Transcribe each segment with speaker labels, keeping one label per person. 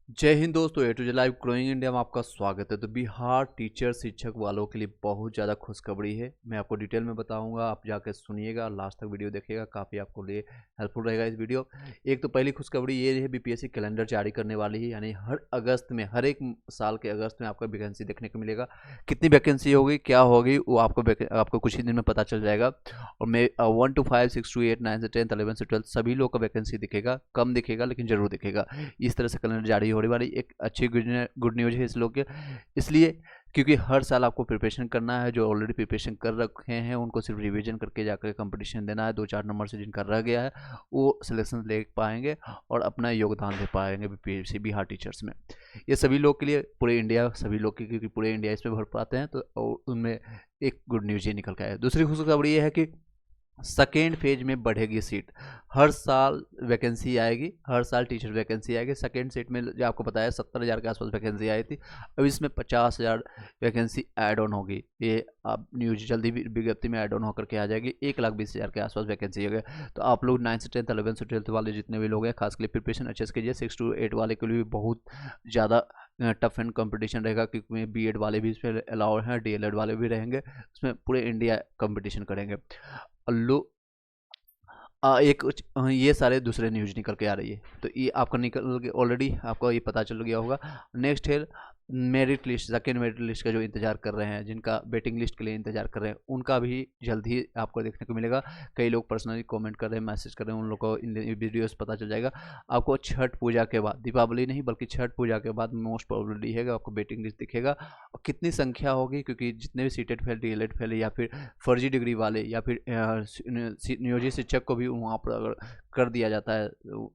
Speaker 1: जय हिंद दोस्तों, A to Z live growing India में आपका स्वागत है। तो बिहार टीचर शिक्षक वालों के लिए बहुत ज़्यादा खुशखबरी है। मैं आपको डिटेल में बताऊंगा, आप जाकर सुनिएगा, लास्ट तक वीडियो देखिएगा, काफ़ी आपको लिए हेल्पफुल रहेगा इस वीडियो। एक तो पहली खुशखबरी ये है, बीपीएससी कैलेंडर जारी करने वाली है, यानी हर अगस्त में, हर एक साल के अगस्त में आपका वैकेंसी देखने को मिलेगा। कितनी वैकेंसी होगी, क्या होगी, वो आपको कुछ ही दिन में पता चल जाएगा। और मैं 1 to 5, 6 to 8, 9 से 10, 11 से 12 सभी लोग का वैकेंसी दिखेगा, कम दिखेगा लेकिन जरूर दिखेगा। इस तरह से कैलेंडर जारी होने वाली एक अच्छी गुड न्यूज है इस लोग के, इसलिए क्योंकि हर साल आपको प्रिपरेशन करना है। जो ऑलरेडी प्रिपरेशन कर रखे हैं उनको सिर्फ रिवीजन करके जाकर कंपटीशन देना है। 2-4 नंबर से जिनका रह गया है वो सिलेक्शन ले पाएंगे और अपना योगदान दे पाएंगे बीपीएससी बिहार टीचर्स में। ये सभी लोग के लिए, पूरे इंडिया सभी लोग के, क्योंकि पूरे इंडिया इसमें भर पाते हैं, तो उनमें एक गुड न्यूज ये निकल के आया। दूसरी खुशखबरी ये है कि सेकेंड फेज में बढ़ेगी सीट। हर साल वैकेंसी आएगी, हर साल टीचर वैकेंसी आएगी। सेकेंड सीट में जो आपको बताया 70,000 के आसपास वैकेंसी आई थी, अब इसमें 50,000 वैकेंसी ऐड ऑन होगी। ये अब न्यूज जल्दी विज्ञप्ति में ऐड ऑन होकर के आ जाएगी। 1,20,000 के आसपास वैकेंसी हो गया। तो आप लोग 9 से 10, 11 से 12 वाले जितने भी लोग हैं, खास के लिए प्रिपरेशन अच्छे से कीजिए। 6 to 8 वाले के लिए भी बहुत ज़्यादा टफ एंड कंपटीशन रहेगा, क्योंकि बीएड वाले भी इसमें अलाउड हैं, डीएलएड वाले भी रहेंगे, उसमें पूरे इंडिया कंपटीशन करेंगे। लो ये सारे दूसरे न्यूज निकल के आ रही है, तो ये आपका निकल के ऑलरेडी आपको ये पता चल गया होगा। नेक्स्ट है merit list, second merit list का जो इंतजार कर रहे हैं, जिनका वेटिंग लिस्ट के लिए इंतजार कर रहे हैं, उनका भी जल्द ही आपको देखने को मिलेगा। कई लोग पर्सनली कमेंट कर रहे हैं, मैसेज कर रहे हैं, उन लोगों को इन वीडियो से पता चल जाएगा। आपको छठ पूजा के बाद, दीपावली नहीं बल्कि छठ पूजा के बाद मोस्ट प्रोबेबली है आपको वेटिंग लिस्ट दिखेगा। और कितनी संख्या होगी, क्योंकि जितने भी सीटेड फेल, डीएलएड फेल या फिर फर्जी डिग्री वाले या फिर नियोजित शिक्षक को भी वहाँ पर अगर कर दिया जाता है,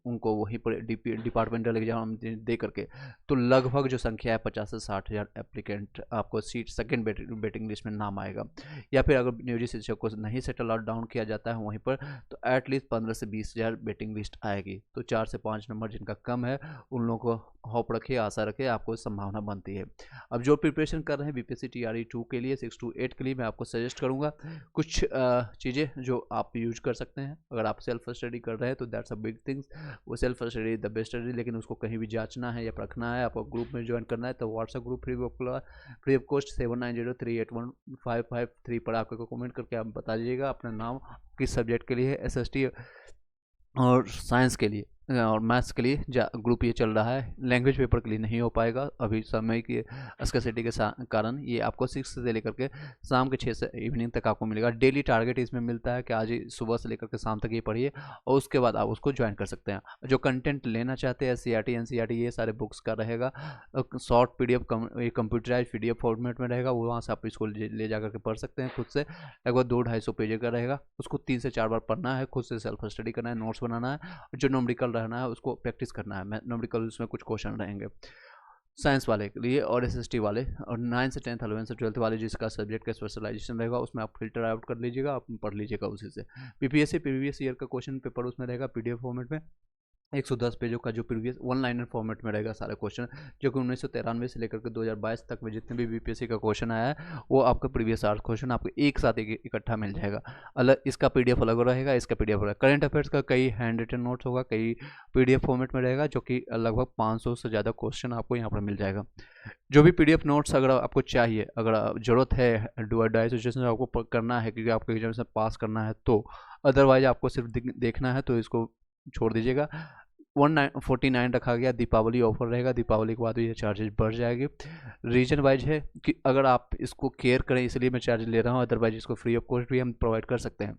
Speaker 1: उनको वहीं पर डिपार्टमेंटल एग्जाम दे करके, तो लगभग जो संख्या है 50 से 60,000 एप्लीकेंट आपको सीट सेकेंड वेटिंग लिस्ट में नाम आएगा। या फिर अगर नियोजित शिक्षक को नहीं सेटल आउट डाउन किया जाता है वहीं पर, तो एटलीस्ट 15 से 20,000 वेटिंग लिस्ट आएगी। तो 4 से 5 नंबर जिनका कम है उन लोगों को होप रखिए, आशा रखिए, आपको संभावना बनती है। अब जो प्रिपरेशन कर रहे हैं बीपीएससी टीआरई 2 के लिए, 6 to 8 के लिए, मैं आपको सजेस्ट करूंगा कुछ चीज़ें जो आप यूज कर सकते हैं। अगर आप सेल्फ स्टडी कर रहे हैं तो दैट्स अ बिग थिंग्स, वो self study the best study, लेकिन उसको कहीं भी जांचना है या परखना है, आपको ग्रुप में ज्वाइन करना है, तो WhatsApp group free of cost 7903815553 पर आपको कमेंट करके आप बता दीजिएगा अपना नाम किस सब्जेक्ट के लिए है, एसएसटी और साइंस के लिए और मैथ्स के लिए ग्रुप ये चल रहा है। लैंग्वेज पेपर के लिए नहीं हो पाएगा अभी, समय की स्कैसिटी के कारण। ये आपको 6 से लेकर के शाम के 6 से इवनिंग तक आपको मिलेगा। डेली टारगेट इसमें मिलता है कि आज सुबह से लेकर के शाम तक ये पढ़िए और उसके बाद आप उसको ज्वाइन कर सकते हैं। जो कंटेंट लेना चाहते हैं, सीआरटी, एनसीईआरटी, ये सारे बुक्स का रहेगा। Short PDF, computerise PDF format में रहेगा, वो वहाँ से आप इसको ले जा करके पढ़ सकते हैं खुद से। लगभग 200-250 पेज का रहेगा, उसको 3 से 4 बार पढ़ना है, खुद से सेल्फ स्टडी करना है, नोट्स बनाना है, जो न्यूमेरिकल रहना है उसको प्रैक्टिस करना है। न्यूमेरिकल उसमें कुछ क्वेश्चन रहेंगे साइंस वाले के लिए और एसएसटी वाले, और 9 से 10, 11 से 12 वाले जिसका सब्जेक्ट का स्पेशलाइजेशन रहेगा, उसमें आप फिल्टर आउट कर लीजिएगा, आप पढ़ लीजिएगा उसी से। बीपीएससी प्रीवियस ईयर का क्वेश्चन पेपर उसमें रहेगा पीडीएफ फॉर्मेट में, 110 पेजों का, जो प्रीवियस वन लाइनर फॉर्मेट में रहेगा सारे क्वेश्चन, जो कि 1993 से लेकर के 2022 तक में जितने भी बीपीएससी का क्वेश्चन आया है, वो आपका प्रीवियस आवर्स क्वेश्चन आपको एक साथ इकट्ठा मिल जाएगा। अलग इसका पीडीएफ अलग रहेगा, इसका पीडीएफ अलग। करंट अफेयर्स का कई हैंड रिटन नोट्स होगा, कई पीडीएफ फॉर्मेट में रहेगा, जो कि लगभग 500 से ज़्यादा क्वेश्चन आपको यहाँ पर मिल जाएगा। जो भी पीडीएफ नोट्स अगर आपको चाहिए, अगर ज़रूरत है, डू और डाई सिचुएशन आपको करना है क्योंकि आपको एग्जाम से पास करना है, तो अदरवाइज आपको सिर्फ देखना है तो इसको छोड़ दीजिएगा। 149 रखा गया, दीपावली ऑफर रहेगा, दीपावली के बाद ये चार्जेस बढ़ जाएगी। रीजन वाइज है कि अगर आप इसको केयर करें इसलिए मैं चार्ज ले रहा हूँ, अदरवाइज इसको फ्री ऑफ कॉस्ट भी हम प्रोवाइड कर सकते हैं।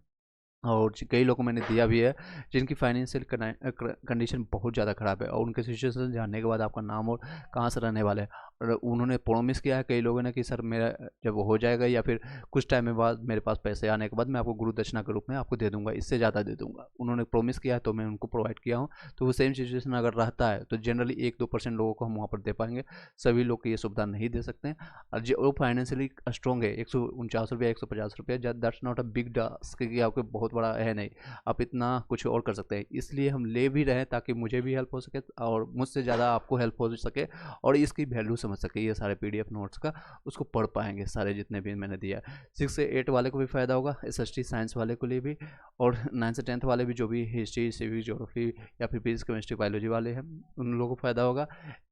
Speaker 1: और कई लोगों को मैंने दिया भी है जिनकी फाइनेंशियल कंडीशन बहुत ज़्यादा ख़राब है, और उनके सिचुएशन जानने के बाद आपका नाम और कहाँ से रहने वाले हैं, और उन्होंने प्रॉमिस किया है कई लोगों ने कि सर मेरा जब हो जाएगा या फिर कुछ टाइम में बाद मेरे पास पैसे आने के बाद मैं आपको गुरु दक्षिणा के रूप में आपको दे दूंगा, इससे ज़्यादा दे दूंगा। उन्होंने प्रॉमिस किया है तो मैं उनको प्रोवाइड किया हूँ। तो वो सेम सिचुएशन अगर रहता है तो जनरली 1-2% लोगों को हम वहाँ पर दे पाएंगे, सभी लोग को ये सुविधा नहीं दे सकते हैं। और जो फाइनेंशियली स्ट्रॉन्ग है, 149 रुपया, 150 रुपया, that's not a big task कि आपको बहुत बड़ा है नहीं, आप इतना कुछ और कर सकते हैं। इसलिए हम ले भी रहे हैं ताकि मुझे भी हेल्प हो सके और मुझसे ज़्यादा आपको हेल्प हो सके और इसकी वैल्यू समझ सके। ये सारे पीडीएफ नोट्स का उसको पढ़ पाएंगे सारे जितने भी मैंने दिया। 6 से 8 वाले को भी फ़ायदा होगा, एसएसटी साइंस वाले के लिए भी, और 9 से 10 वाले भी, जो भी हिस्ट्री, सिविक, ज्योग्राफी या फिर फिजिक्स, केमिस्ट्री, बायोलॉजी वाले हैं, उन लोगों को फ़ायदा होगा।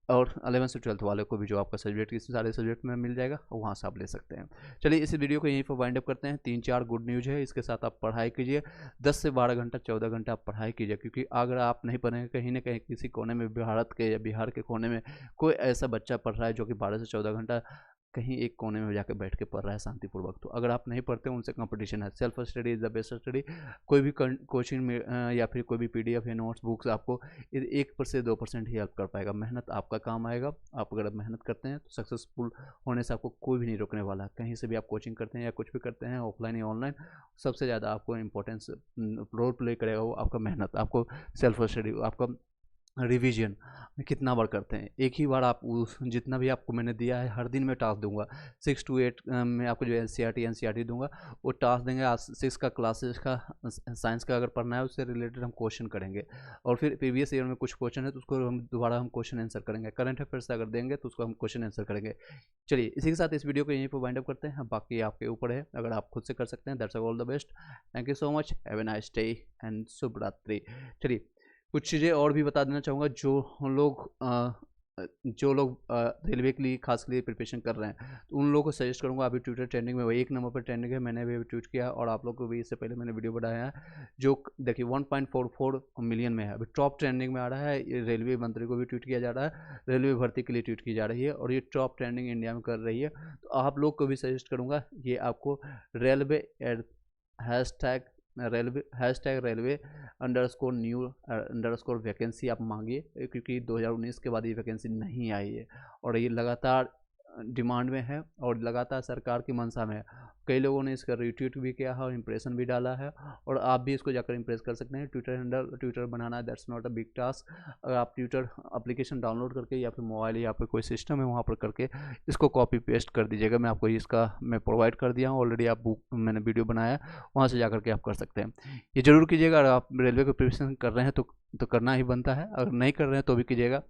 Speaker 1: और 11 से 12th वाले को भी जो आपका सब्जेक्ट इस सारे सब्जेक्ट में मिल जाएगा, वहाँ से आप ले सकते हैं। चलिए इस वीडियो को यहीं पर वाइंड अप करते हैं। 3-4 गुड न्यूज़ है, इसके साथ आप पढ़ाई कीजिए। 10 से 12 घंटा 14 घंटा आप पढ़ाई कीजिए, क्योंकि अगर आप नहीं पढ़ेंगे कहीं ना कहीं किसी कोने में भारत के या बिहार के कोने में कोई ऐसा बच्चा पढ़ रहा है जो कि 12 से 14 घंटा कहीं एक कोने में जाकर बैठ के पढ़ रहा है शांतिपूर्वक। तो अगर आप नहीं पढ़ते उनसे कंपटीशन है। Self study is the best study. कोई भी कोचिंग में या फिर कोई भी PDF या नोट्स बुक्स आपको 1% से 2% ही हेल्प कर पाएगा। मेहनत आपका काम आएगा। आप अगर मेहनत करते हैं तो सक्सेसफुल होने से आपको कोई भी नहीं रोकने वाला। कहीं से भी आप कोचिंग करते हैं या कुछ भी करते हैं, ऑफलाइन या ऑनलाइन, सबसे ज़्यादा आपको इंपॉर्टेंस रोल प्ले करेगा वो आपका मेहनत, आपको सेल्फ स्टडी, आपका रिवीजन कितना बार करते हैं। एक ही बार आप उस जितना भी आपको मैंने दिया है, हर दिन मैं टास्क दूंगा 6 to 8 में आपको जो NCERT दूंगा, वो टास्क देंगे। आज 6 का क्लासेस का साइंस का अगर पढ़ना है उससे रिलेटेड हम क्वेश्चन करेंगे, और फिर प्रीवियस ईयर में कुछ क्वेश्चन है तो उसको हम दोबारा क्वेश्चन आंसर करेंगे। करंट अफेयर्स से अगर देंगे तो उसको हम क्वेश्चन आंसर करेंगे। चलिए इसी के साथ इस वीडियो को यहीं पर वाइंड अप करते हैं। बाकी आपके ऊपर है, अगर आप खुद से कर सकते हैं। That's all the best. Thank you so much. Have a nice day and शुभ रात्रि। चलिए कुछ चीज़ें और भी बता देना चाहूँगा। जो लोग रेलवे के लिए खास के लिए प्रिपरेशन कर रहे हैं, तो उन लोगों को सजेस्ट करूँगा। अभी ट्विटर ट्रेंडिंग में, वही 1 नंबर पर ट्रेंडिंग है। मैंने भी ट्वीट किया और आप लोग को भी इससे पहले मैंने वीडियो बनाया है। जो देखिए 1.44 मिलियन में है, अभी टॉप ट्रेंडिंग में आ रहा है। ये रेलवे मंत्री को भी ट्वीट किया जा रहा है, रेलवे भर्ती के लिए ट्वीट की जा रही है, और ये टॉप ट्रेंडिंग इंडिया में कर रही है। तो आप लोग को भी सजेस्ट करूँगा, ये आपको रेलवे रेलवे _new_ वैकेंसी आप मांगिए, क्योंकि 2019 के बाद ये वैकेंसी नहीं आई है और ये लगातार डिमांड में है और लगातार सरकार की मंशा में है। कई लोगों ने इसका रीट्वीट भी किया है और इंप्रेशन भी डाला है, और आप भी इसको जाकर इंप्रेस कर सकते हैं। Twitter banana that's not a big task. अगर आप ट्विटर एप्लीकेशन डाउनलोड करके या फिर मोबाइल या फिर कोई सिस्टम है वहाँ पर करके इसको कॉपी पेस्ट कर दीजिएगा। मैं आपको इसका मैं प्रोवाइड कर दिया हूँ ऑलरेडी। आप बुक मैंने वीडियो बनाया, वहाँ से जाकर के आप कर सकते हैं। ये जरूर कीजिएगा। अगर आप रेलवे को प्रिपरेशन कर रहे हैं तो करना ही बनता है। अगर नहीं कर रहे हैं तो भी कीजिएगा,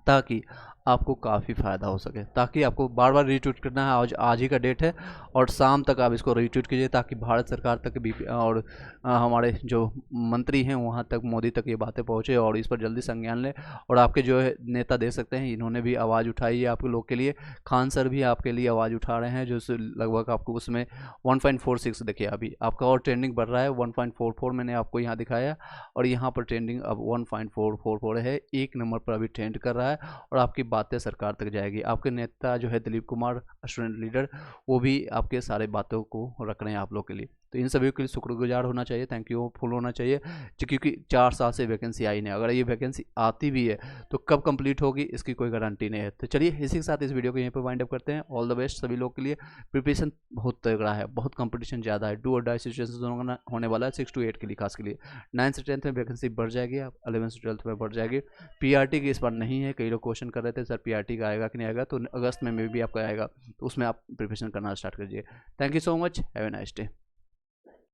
Speaker 1: ताकि आपको काफ़ी फ़ायदा हो सके, ताकि आपको बार बार रीट्वीट करना है। आज ही का डेट है और शाम तक आप इसको रीट्वीट कीजिए, ताकि भारत सरकार तक भी और हमारे जो मंत्री हैं वहाँ तक, मोदी तक ये बातें पहुँचे और इस पर जल्दी संज्ञान लें। और आपके जो है नेता देख सकते हैं, इन्होंने भी आवाज़ उठाई है आपके लोग के लिए। खान सर भी आपके लिए आवाज़ उठा रहे हैं, जो लगभग आपको उसमें 1.46 देखिए अभी आपका और ट्रेंडिंग बढ़ रहा है। 1.44 मैंने आपको यहाँ दिखाया, और यहाँ पर ट्रेंडिंग अब 1.444 है। 1 नंबर पर अभी ट्रेंड कर रहा है और आपकी बातें सरकार तक जाएगी। आपके नेता जो है दिलीप कुमार, स्टूडेंट लीडर, वो भी आपके सारे बातों को रख रहे हैं आप लोग के लिए। तो इन सभी के लिए शुक्रगुजार होना चाहिए, थैंक यू फुल होना चाहिए, क्योंकि 4 साल से वैकेंसी आई नहीं। अगर ये वैकेंसी आती भी है तो कब कंप्लीट होगी इसकी कोई गारंटी नहीं है। तो चलिए इसी के साथ इस वीडियो को यहीं पर वाइंड अप करते हैं। ऑल द बेस्ट सभी लोग के लिए। प्रिपरेशन बहुत तगड़ा है, बहुत कंपटीशन ज़्यादा है। डू और डाई सिचुएशन होने वाला है 6 to 8 के लिए खास के लिए। 9 से 10th में वैकेंसी बढ़ जाएगी, 11 से 12th में बढ़ जाएगी। PRT की इस बार नहीं है। कई लोग क्वेश्चन कर रहे थे सर PRT का आएगा कि नहीं आएगा, तो अगस्त में भी आपका आएगा, तो उसमें आप प्रिपरेशन करना स्टार्ट कीजिए। Thank you so much. Have a nice day.